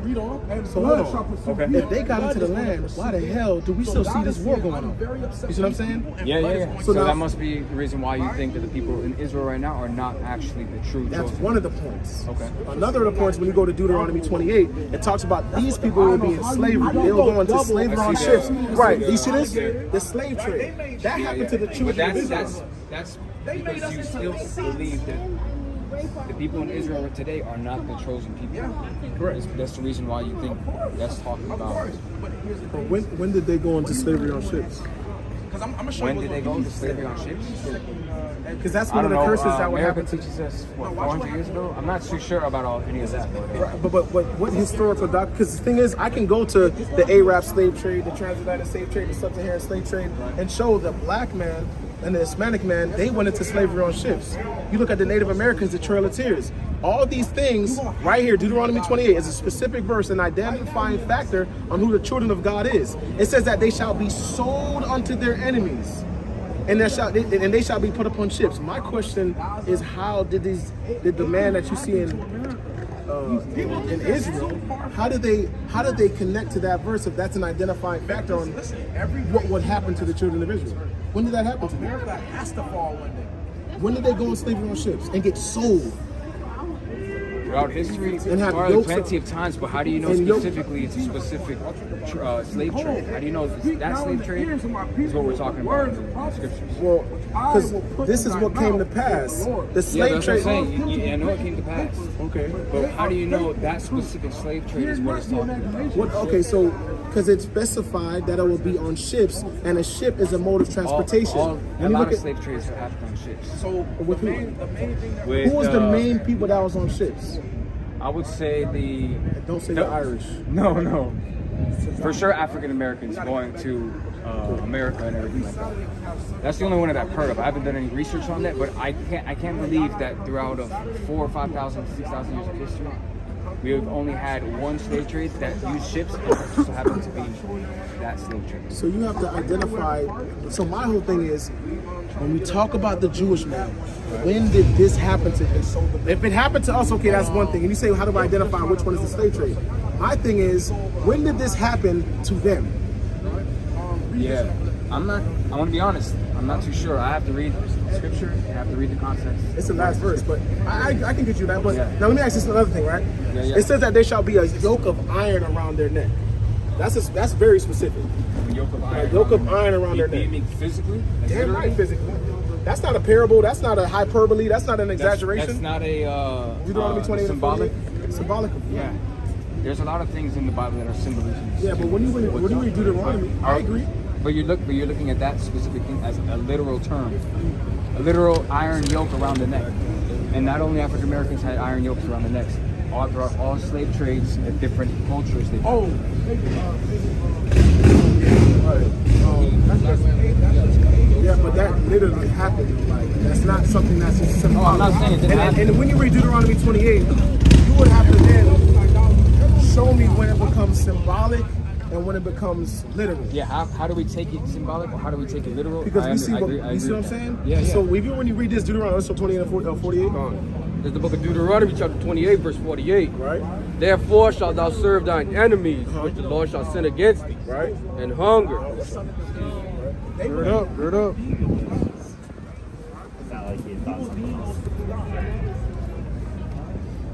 So hold on. If they got into the land, why the hell do we still see this war going on? You see what I'm saying? Yeah. So So now- that must be the reason why you think that the people in Israel right now are not actually the true That's chosen. one of the points. Okay. Another of the points, when you go to Deuteronomy 28, it talks about these people will be in slavery. They'll go into slavery on ships. Right. You see this? The slave trade. That happened to the But children of Israel. that's because you still believe that the people in Israel today are not the chosen people. Correct. That's the reason why you think that's talking about. When did they go into slavery on ships? When did they go into slavery on ships? Because that's I one of don't the know. curses that would America happen to. teaches us, what, 400 years ago? I'm not too sure about any of that. But, But what historical doc? Because the thing is, I can go to the Arab slave trade, the transatlantic slave trade, the sub-Saharan slave trade, and show the black man and the Hispanic man, they went into slavery on ships. You look at the Native Americans, the Trail of Tears. All these things right here, Deuteronomy 28 is a specific verse, an identifying factor on who the children of God is. It says that they shall be sold unto their enemies. And they shall be put upon ships. My question is, how did the man that you see in Israel, how did they connect to that verse if that's an identifying factor on what would happen to the children of Israel? When did that happen to them? America has to fall one day. When did they go on slavery on ships and get sold? throughout history, And have probably yokes plenty of times, but how do you know and yokes- specifically it's a specific slave trade? How do you know that slave trade is what we're talking about in the scriptures? Well, because this is what came to pass. The Yeah, slave that's what I'm trade. saying. I know it came to pass. Okay. But how do you know that specific slave trade is what it's talking about? What? Okay, so because it's specified that it will be on ships, and a ship is a mode of transportation. A When you lot look of at slave trades have happened on ships. So with the who? main thing that With, Who was the main people that was on ships? I would say Don't say the Irish. No. For sure, African Americans going to America and everything like that. That's the only one that I've heard of. I haven't done any research on that, but I can't believe that throughout 4,000 or 5,000, 6,000 years of history, we have only had one slave trade that used ships, and it just so happened to be that slave trade. So you have to identify. So my whole thing is, when we talk about the Jewish man, when did this happen to him? If it happened to us, okay, that's one thing. And you say, how do I identify which one is the slave trade? My thing is, when did this happen to them? Yeah, I want to be honest. I'm not too sure. I have to read scripture. I have to read the context. It's the last verse, but I can get you that. But Yeah. now let me ask you another thing, right? Yeah. It says that there shall be a yoke of iron around their neck. That's very specific. A yoke of A iron. yoke of iron around their Do you neck. mean physically? Damn right, physically. That's not a parable. That's not a hyperbole. That's not an exaggeration. That's not a Deuteronomy 28 symbolic. Symbolic of Yeah. There's a lot of things in the Bible that are symbolisms. Yeah, but when you read Deuteronomy, I agree. But you're looking at that specific thing as a literal term, a literal iron yoke around the neck. And not only African Americans had iron yokes around the necks. Throughout all slave trades at different cultures. Yeah, but that literally happened. Like, that's not something that's just symbolic. I'm not saying it didn't happen. And when you read Deuteronomy 28, you would have to then show me when it becomes symbolic and when it becomes literal. Yeah, how do we take it symbolic or how do we take it literal? Because I we see agree what I'm saying? Yeah. So even when you read this Deuteronomy 28 and 48, There's the book of Deuteronomy, chapter 28, verse 48. right? Therefore shalt thou serve thine enemies, which the Lord shall send against thee, Right? and hunger. Gird up, gird up.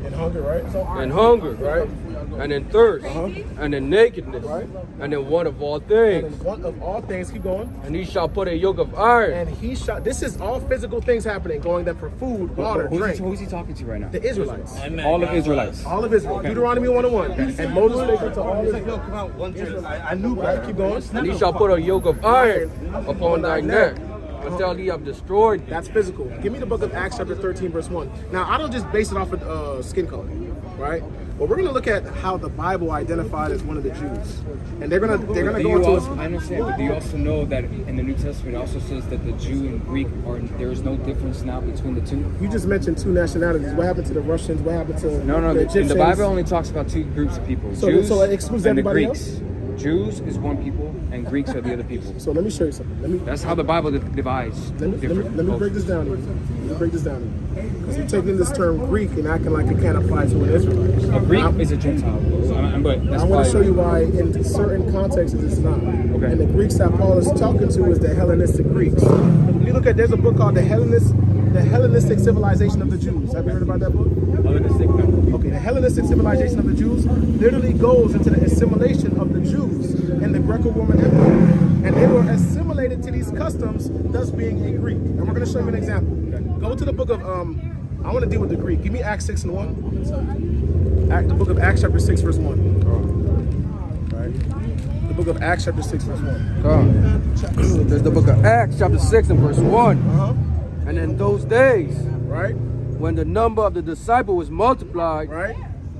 And hunger, right? And hunger, right? And in thirst, and in nakedness, Right. and in want of all And things. in one of all things, keep going. And he shall put a yoke of iron. And he shall. This is all physical things happening, going there for food, water, drink. Who's he talking to right now? The Israelites. All of Israelites. All of Israel. Deuteronomy 1:1. And Moses spake unto all Israel. I knew, right? Keep going. And he shall put a yoke of iron upon thy neck, until he have destroyed thee. That's physical. Give me the book of Acts chapter 13, verse 1. Now, I don't just base it off of skin color, right? But we're going to look at how the Bible identified as one of the Jews. And they're going to Do go you into also, I understand, but do you also know that in the New Testament it also says that the Jew and Greek there is no difference now between the two? You just mentioned two nationalities. What happened to the Russians? What happened to No, the Egyptians? the Bible only talks about two groups of people. So- Jews so it excludes and the everybody Greeks. Jews is one people and Greeks are the other people. So let me show you something. That's how the Bible divides. Let me different break this down. Let me break this down. Because you're taking this term Greek and acting like it can't apply to an Israelite. A Greek is a Gentile. But that's I want to show why- you why in certain contexts it's not. Okay. And the Greeks that Paul is talking to is the Hellenistic Greeks. When you look at, there's a book called the Hellenistic Civilization of the Jews. Have you heard about that book? Hellenistic, no. Okay, the Hellenistic Civilization of the Jews literally goes into the assimilation of the Jews in the Greco-Roman Empire. And they were assimilated to these customs, thus being a Greek. And we're going to show you an example. Go to the book of, I want to deal with the Greek. Give me Acts 6 and 1. The book of Acts chapter 6 verse 1. Right. The book of Acts chapter 6 verse 1. There's the book of Acts, chapter 6 and verse 1. And in those days, Right? when the number of the disciples was multiplied, Right?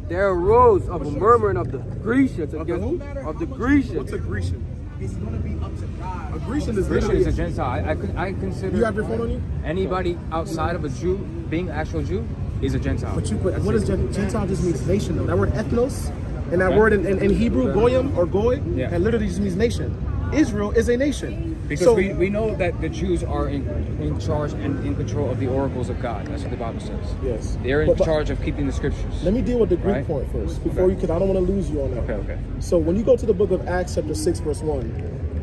there arose of a murmuring of the Grecians Of the against who? of the Grecians. What's a Grecian? A Grecian is Christian literally. is a Gentile. I consider You have your phone on you? anybody outside of a Jew, being actual Jew, is a Gentile. But what is Gentile? Just means nation. Though. That word ethnos, and that word in Hebrew, goyim or goy, Yeah. that literally just means nation. Israel is a nation. Because So- we know that the Jews are in charge and in control of the oracles of God. That's what the Bible says. Yes. They're in But- charge of keeping the scriptures. Let me deal with the Greek Right. point first, before Okay. you, because I don't want to lose you on that. Okay. So when you go to the book of Acts chapter 6 verse 1,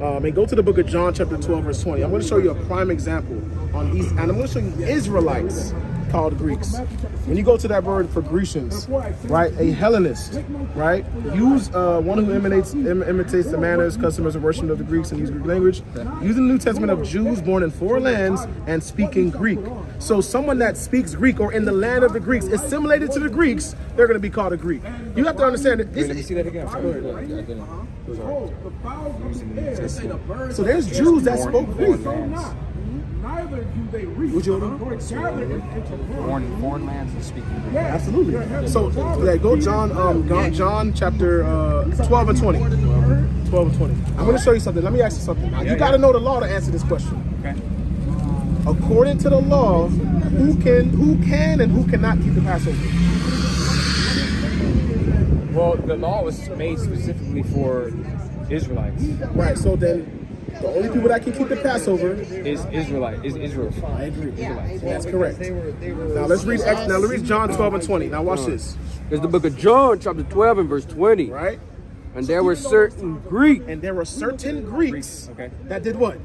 and go to the book of John chapter 12 verse 20, I'm going to show you a prime example on these, and I'm going to show you Israelites called Greeks. When you go to that word for Grecians, right, a Hellenist, right, use one who imitates the manners, customs, and worship of the Greeks and use Greek language, using the New Testament of Jews born in foreign lands and speaking Greek. So someone that speaks Greek or in the land of the Greeks, assimilated to the Greeks, they're going to be called a Greek. You have to understand that Let me see that again. Sorry. So there's Jews that spoke Greek. Neither do they reach. Would you agree? Foreign lands and speaking Greek. Absolutely. So yeah, go John chapter 12 and 20. 12 and 20. I'm going to show you something. Let me ask you something. Now, you got to know the law to answer this question. Okay. According to the law, who can and who cannot keep the Passover? Well, the law was made specifically for Israelites. Right. So then, the only people that can keep the Passover Is Israel. I agree. That's correct. Now let's read. Now let's read John 12 and 20. Now watch this. There's the book of John, chapter 12 and verse 20. Right. And there were certain Greeks And there were certain Greeks Okay. that did what?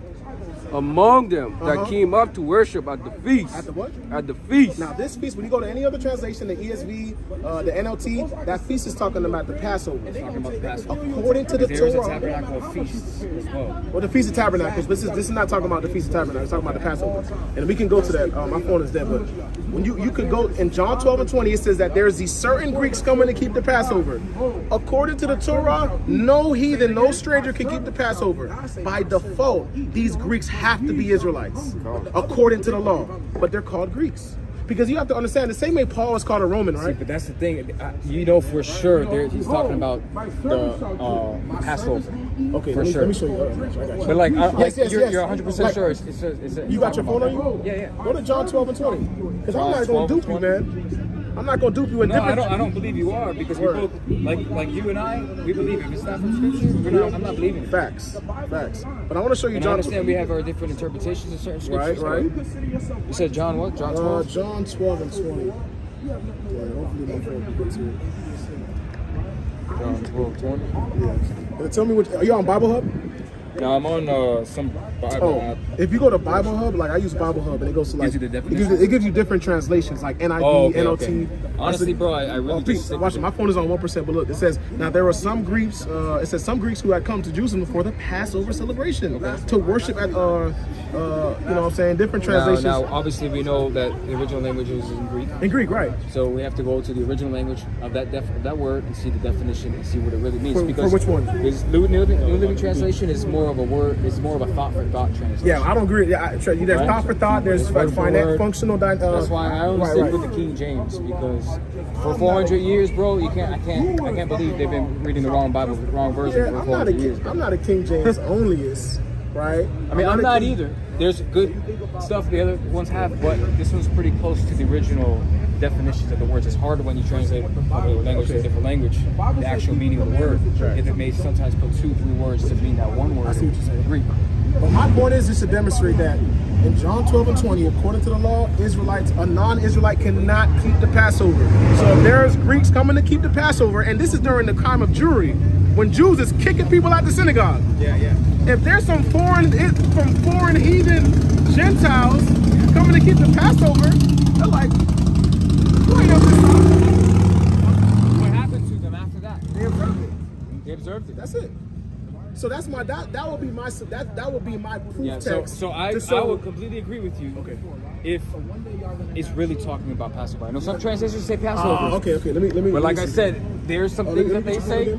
among them that came up to worship at the feast. At the what? At the feast. Now this feast, when you go to any other translation, the ESV, the NLT, that feast is talking about the Passover. Talking about the Passover. According to the There's a Torah. tabernacle of feasts as well. Well, the Feast of Tabernacles. This is not talking about the Feast of Tabernacles. It's talking about the Passover. And we can go to that. My phone is dead, but when you could go in John 12 and 20, it says that there's these certain Greeks coming to keep the Passover. According to the Torah, no heathen, no stranger can keep the Passover. By default, these Greeks have to be Israelites, according to the law. But they're called Greeks. Because you have to understand, the same way Paul was called a Roman, right? See, but that's the thing. You know for sure he's talking about the Passover. Okay, for sure. Let me show you. I got you. But like, Yes. you're 100% sure. It's You got your phone on you? Yeah. Go to John 12 and 20. Because I'm not going to dupe you, man. I'm not going to dupe you in No, different... I don't believe you are, because we both, like you and I, we believe if it's not from Scripture, I'm not believing it. Facts. But I want to show you And John... I understand we have our different interpretations of certain scriptures. Right. You said John what? John 12? John 12 and 20. Yeah, hopefully my phone gets to it. John 12, 20? Yeah. Tell me what... Are you on Bible Hub? No, I'm on some Bible app. If you go to Bible Hub, like I use Bible Hub, and it goes to like... Gives you the definition? It gives you different translations, like NIV, NLT. Okay. Honestly, bro, I really just... Watch it. My phone is on 1%, but look, it says, now there were some Greeks, it says some Greeks who had come to Jerusalem for the Passover celebration to worship at, you know what I'm saying, different translations. Now, obviously, we know that the original language is in Greek. In Greek, right. So we have to go to the original language of that word and see the definition and see what it really means. For which one? Because New Living Translation is more of a word, it's more of a thought for thought translation. Yeah, I don't agree. Yeah, there's thought for thought, there's functional... That's why I only stick with the King James, because for 400 years, bro, I can't believe they've been reading the wrong Bible, the wrong version for 400 years. I'm not a King James onlyist, right? I mean, I'm not either. There's good stuff the other ones have, but this one's pretty close to the original definitions of the words. It's harder when you translate from a language to a different language, the actual meaning of the word. If it may sometimes put 2-3 words to mean that one word. I see what you're saying. Greek. But my point is just to demonstrate that in John 12 and 20, according to the law, Israelites, a non-Israelite cannot keep the Passover. So if there's Greeks coming to keep the Passover, and this is during the time of Jewry, when Jews is kicking people out the synagogue. Yeah. If there's some foreign heathen Gentiles coming to keep the Passover, they're like, who ain't up this time? What happened to them after that? They observed it. That's it. So that's my that would be my proof text. So I would completely agree with you. Okay. If it's really talking about Passover. I know some translations say Passover. Okay. Let me. But like I said, there's some things that they say.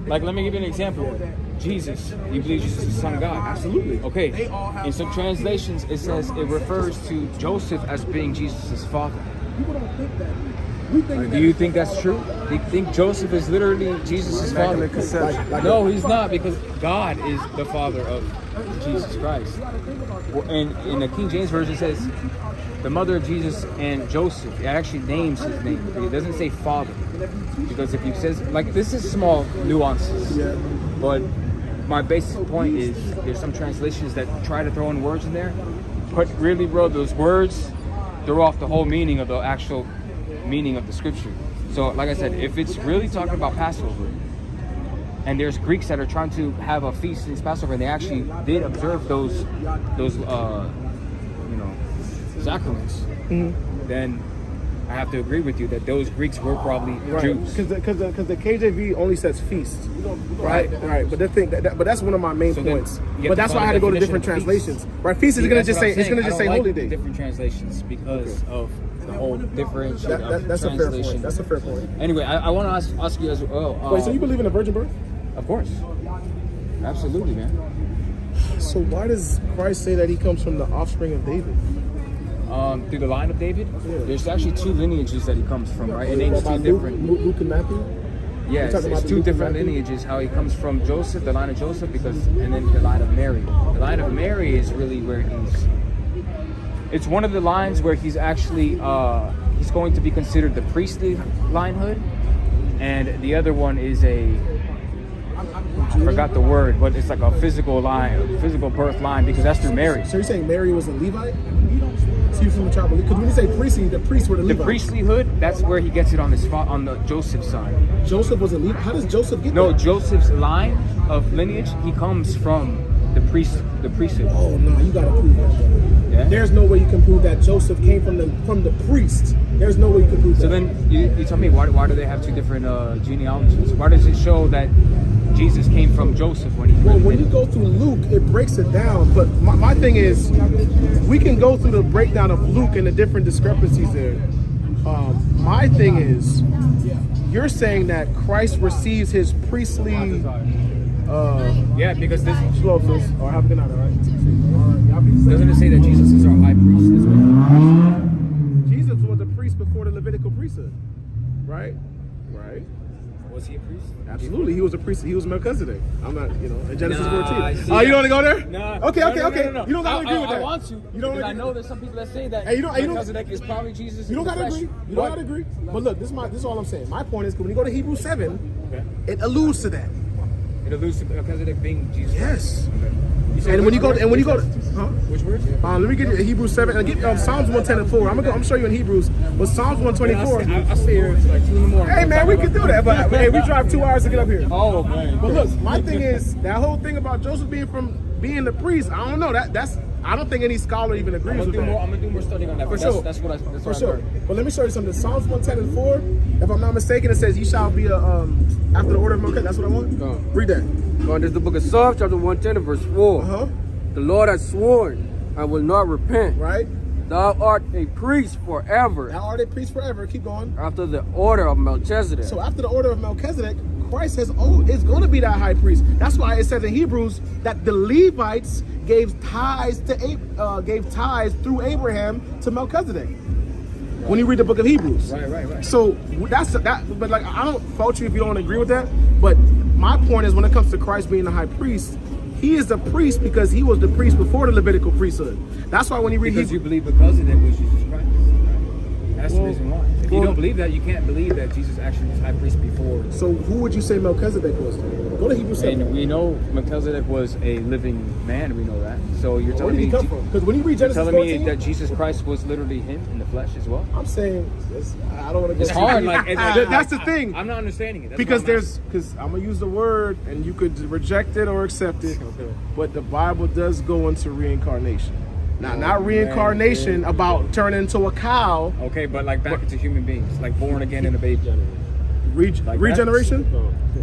Like, let me give you an example. Jesus, you believe Jesus is the Son of God? Absolutely. Okay. In some translations, it says it refers to Joseph as being Jesus' father. People don't think that. Do you think that's true? Do you think Joseph is literally Jesus' father? No, he's not, because God is the father of Jesus Christ. Well, and in the King James Version, it says the mother of Jesus and Joseph. It actually names his name. It doesn't say father. Because if he says, like, this is small nuances. But my basic point is there's some translations that try to throw in words in there. But really, bro, those words throw off the whole meaning of the actual meaning of the scripture. So like I said, if it's really talking about Passover, and there's Greeks that are trying to have a feast in this Passover, and they actually did observe those sacraments, then I have to agree with you that those Greeks were probably Jews. Because the KJV only says feast, right? But that's one of my main points. But that's why I had to go to different translations. Right? Feast is gonna just say holy day. Different translations because of the whole differentiation of that's translation. a fair point. That's a fair point. Anyway, I want to ask you as well. Wait, so you believe in the virgin birth? Of course, absolutely, man. So why does Christ say that he comes from the offspring of David? Through the line of David, there's actually 2 lineages that he comes from, right? And names 2 different. Luke and Matthew. Yeah, it's 2 different lineages. How he comes from Joseph, the line of Joseph, and then the line of Mary. The line of Mary is really where it's one of the lines where he's actually he's going to be considered the priestly linehood, and the other one is I forgot the word, but it's like a physical line, physical birth line, because that's through Mary. So you're saying Mary was a Levite? So you're from the tribe of Levi? Because when you say priestly, the priests were the Levites. The priestlyhood, that's where he gets it on the Joseph's side. Joseph was a Levite? How does Joseph get No, that? Joseph's line of lineage, he comes from the priesthood. Oh no, you gotta prove that, brother. Yeah? There's no way you can prove that Joseph came from the priest. There's no way you can prove that. So then you tell me why do they have two different genealogies? Why does it show that Jesus came from Joseph when he? Well, when you go through Luke, it breaks it down. But my thing is, we can go through the breakdown of Luke and the different discrepancies there. My thing is, you're saying that Christ receives his priestly. Yeah, because this Slow, sis. Or have a good night, all right? doesn't it say that Jesus is our high priest as well? Jesus was a priest before the Levitical priesthood, right? Right. Was he a priest? Absolutely, he was a priest. He was Melchizedek. I'm not, in Genesis Nah, 14. see Oh, you that. don't want to go there? No. Okay. No. You don't gotta agree with that. I want to. You don't Because agree. I know there's some people that say that Hey, you don't- Melchizedek is probably Jesus. You don't in the gotta flesh. agree. You don't gotta agree. But look, this is all I'm saying. My point is, when you go to Hebrews 7, it alludes to that. It alludes to Melchizedek being Jesus. Yes. You said And when you go, which huh? Which word? Let me get you Hebrews 7 and get Psalms 110 and 4. I'm gonna show you in Hebrews, but Psalms 124. I'll stay here until like 2 in the morning. Hey man, we can do that, but hey, we drive 2 hours to get up here. Oh man. But look, my thing is that whole thing about Joseph being the priest. I don't know. That's I don't think any scholar even agrees with that. I'm gonna do more studying on that. For That's sure. That's what I. That's For what I sure. heard. But let me show you something. Psalms 110 and 4. If I'm not mistaken, it says, "You shall be after the order of Melchizedek." That's what I want. Read that. God, this is the book of Psalms, chapter 110, and verse 4. The Lord has sworn, I will not repent. Right. Thou art a priest forever, Thou art a priest forever. Keep going. after the order of Melchizedek. So after the order of Melchizedek, Christ is going to be that high priest. That's why it says in Hebrews that the Levites gave tithes through Abraham to Melchizedek. When you read the book of Hebrews. Right. So that's that. But like, I don't fault you if you don't agree with that. But my point is, when it comes to Christ being the high priest, he is the priest because he was the priest before the Levitical priesthood. That's why when you read Because you believe Melchizedek was Jesus Christ. Right? That's the reason why. If you don't believe that, you can't believe that Jesus actually was high priest before. So who would you say Melchizedek was? Go to Hebrews 7. And we know Melchizedek was a living man. We know that. So you're Where telling did he me, come from? Because when you read you're Genesis telling 14, me that Jesus Christ was literally him in the flesh as well. I'm saying I don't want to go. It's hard. That's the thing. I'm not understanding it. That's Because what I'm I'm gonna use the word, and you could reject it or accept it. Okay. But the Bible does go into reincarnation. Now, not reincarnation about turning into a cow. Okay, but like back into human beings, like born again in a baby. Regeneration?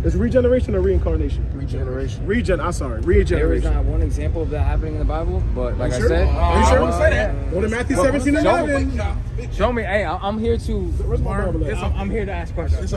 Is regeneration or reincarnation? Regeneration. I'm sorry. There is Regeneration. not one example of that happening in the Bible, but like I Sure? said, Are you sure I want to say that? Go to Matthew 17 and 11. show me. Hey, I'm here to. Where's my Bible at? I'm here to ask questions.